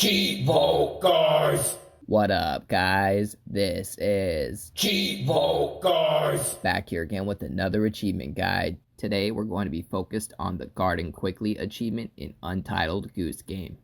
Cheevo, guys! What up, guys? This is Cheevo, guys! back here again with another achievement guide. Today we're going to be focused on the Garden Quickly achievement in Untitled Goose game.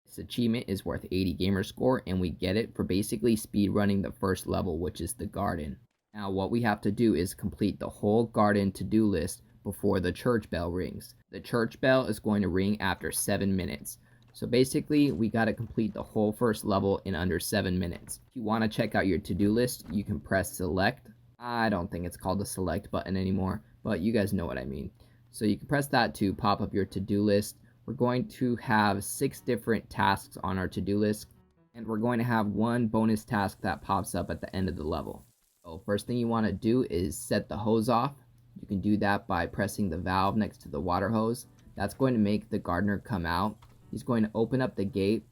This achievement is worth 80 gamer score, and we get it for basically speedrunning the first level, which is the garden. Now what we have to do is complete the whole garden to-do list before the church bell rings. The church bell is going to ring after 7 minutes. So basically, we got to complete the whole first level in under 7 minutes. If you want to check out your to-do list, you can press select. I don't think it's called the select button anymore, but you guys know what I mean. So you can press that to pop up your to-do list. We're going to have 6 different tasks on our to-do list, and we're going to have one bonus task that pops up at the end of the level. So first thing you want to do is set the hose off. You can do that by pressing the valve next to the water hose. That's going to make the gardener come out. He's going to open up the gate.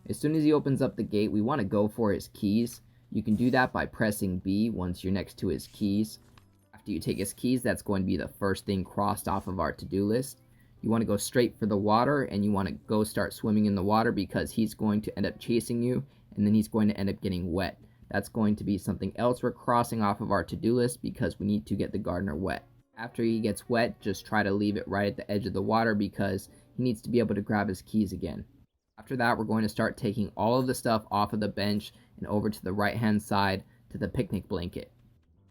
As soon as he opens up the gate, we want to go for his keys. You can do that by pressing B once you're next to his keys. After you take his keys, that's going to be the first thing crossed off of our to-do list. You want to go straight for the water, and you want to go start swimming in the water because he's going to end up chasing you, and then he's going to end up getting wet. That's going to be something else we're crossing off of our to-do list because we need to get the gardener wet. After he gets wet, just try to leave it right at the edge of the water because he needs to be able to grab his keys again. After that, we're going to start taking all of the stuff off of the bench and over to the right hand side to the picnic blanket.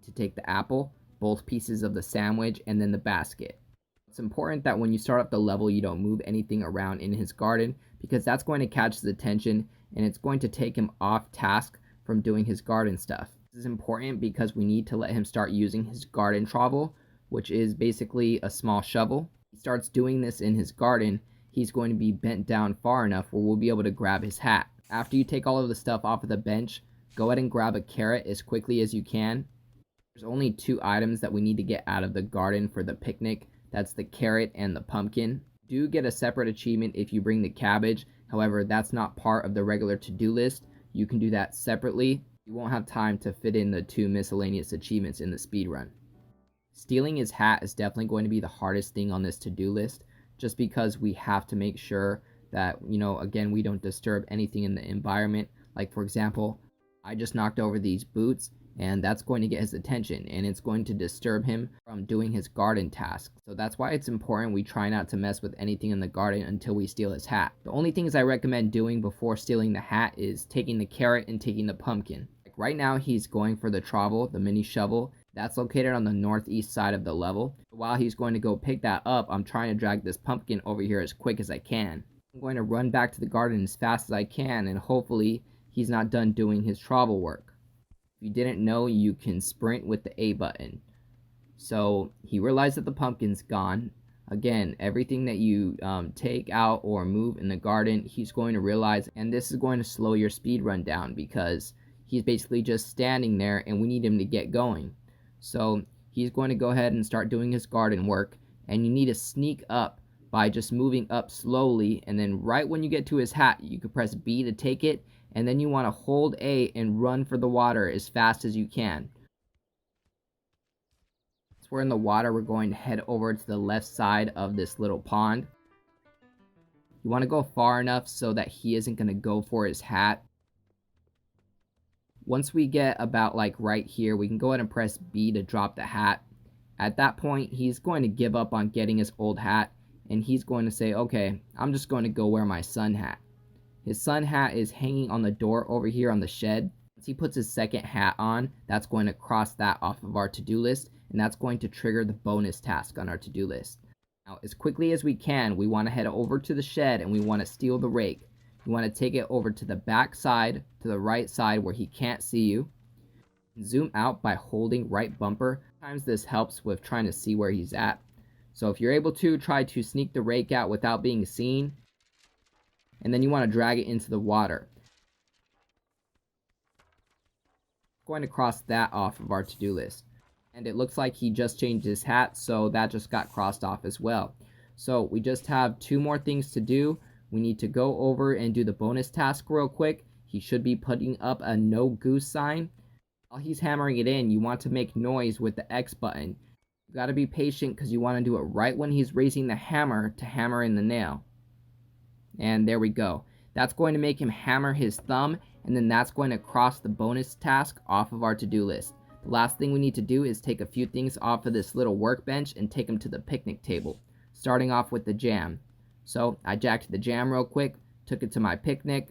To take the apple, both pieces of the sandwich, and then the basket. It's important that when you start up the level, you don't move anything around in his garden because that's going to catch his attention and it's going to take him off task from doing his garden stuff. This is important because we need to let him start using his garden trowel, which is basically a small shovel. He starts doing this in his garden, he's going to be bent down far enough where we'll be able to grab his hat. After you take all of the stuff off of the bench, go ahead and grab a carrot as quickly as you can. There's only 2 items that we need to get out of the garden for the picnic. That's the carrot and the pumpkin. Do get a separate achievement if you bring the cabbage. However, that's not part of the regular to-do list. You can do that separately. You won't have time to fit in the 2 miscellaneous achievements in the speedrun. Stealing his hat is definitely going to be the hardest thing on this to-do list, just because we have to make sure that, again, we don't disturb anything in the environment. Like, for example, I just knocked over these boots, and that's going to get his attention, and it's going to disturb him from doing his garden task. So that's why it's important we try not to mess with anything in the garden until we steal his hat. The only things I recommend doing before stealing the hat is taking the carrot and taking the pumpkin. Like right now, he's going for the trowel, the mini shovel. That's located on the northeast side of the level. While he's going to go pick that up, I'm trying to drag this pumpkin over here as quick as I can. I'm going to run back to the garden as fast as I can, and hopefully he's not done doing his trowel work. If you didn't know, you can sprint with the A button. So he realized that the pumpkin's gone. Again, everything that you take out or move in the garden, he's going to realize, and this is going to slow your speed run down because he's basically just standing there and we need him to get going. So he's going to go ahead and start doing his garden work, and you need to sneak up by just moving up slowly, and then right when you get to his hat, you can press B to take it, and then you want to hold A and run for the water as fast as you can. Once we're in the water, we're going to head over to the left side of this little pond. You want to go far enough so that he isn't going to go for his hat. Once we get about like right here, we can go ahead and press B to drop the hat. At that point, he's going to give up on getting his old hat, and he's going to say, okay, I'm just going to go wear my sun hat. His sun hat is hanging on the door over here on the shed. Once he puts his second hat on, that's going to cross that off of our to-do list, and that's going to trigger the bonus task on our to-do list. Now, as quickly as we can, we want to head over to the shed and we want to steal the rake. You want to take it over to the back side, to the right side where he can't see you. Zoom out by holding right bumper. Sometimes this helps with trying to see where he's at. So if you're able to, try to sneak the rake out without being seen. And then you want to drag it into the water. Going to cross that off of our to-do list. And it looks like he just changed his hat, so that just got crossed off as well. So we just have 2 more things to do. We need to go over and do the bonus task real quick. He should be putting up a no goose sign. While he's hammering it in, you want to make noise with the X button. You got to be patient because you want to do it right when he's raising the hammer to hammer in the nail. And there we go. That's going to make him hammer his thumb, and then that's going to cross the bonus task off of our to-do list. The last thing we need to do is take a few things off of this little workbench and take them to the picnic table, starting off with the jam. So I jacked the jam real quick, took it to my picnic.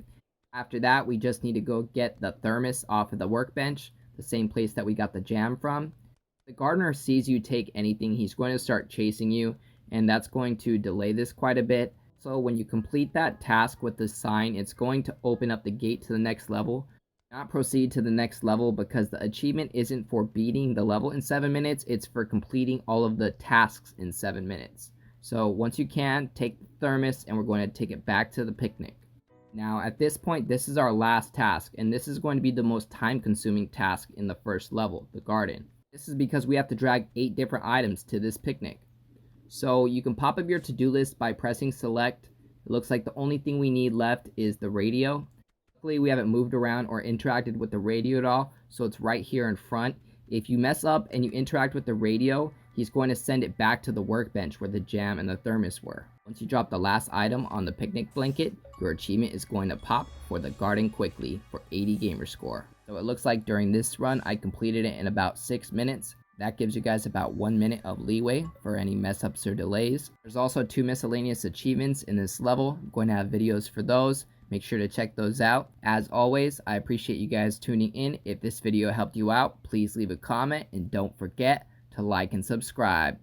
After that, we just need to go get the thermos off of the workbench, the same place that we got the jam from. If the gardener sees you take anything, he's going to start chasing you, and that's going to delay this quite a bit. So when you complete that task with the sign, it's going to open up the gate to the next level. Do not proceed to the next level because the achievement isn't for beating the level in 7 minutes, it's for completing all of the tasks in 7 minutes. So once you can, take the thermos and we're going to take it back to the picnic. Now at this point, this is our last task, and this is going to be the most time-consuming task in the first level, the garden. This is because we have to drag 8 different items to this picnic. So you can pop up your to-do list by pressing select. It looks like the only thing we need left is the radio. Luckily, we haven't moved around or interacted with the radio at all, so it's right here in front. If you mess up and you interact with the radio, he's going to send it back to the workbench where the jam and the thermos were. Once you drop the last item on the picnic blanket, your achievement is going to pop for the garden quickly for 80 gamer score. So it looks like during this run, I completed it in about 6 minutes. That gives you guys about 1 minute of leeway for any mess ups or delays. There's also 2 miscellaneous achievements in this level. I'm going to have videos for those. Make sure to check those out. As always, I appreciate you guys tuning in. If this video helped you out, please leave a comment and don't forget to like and subscribe.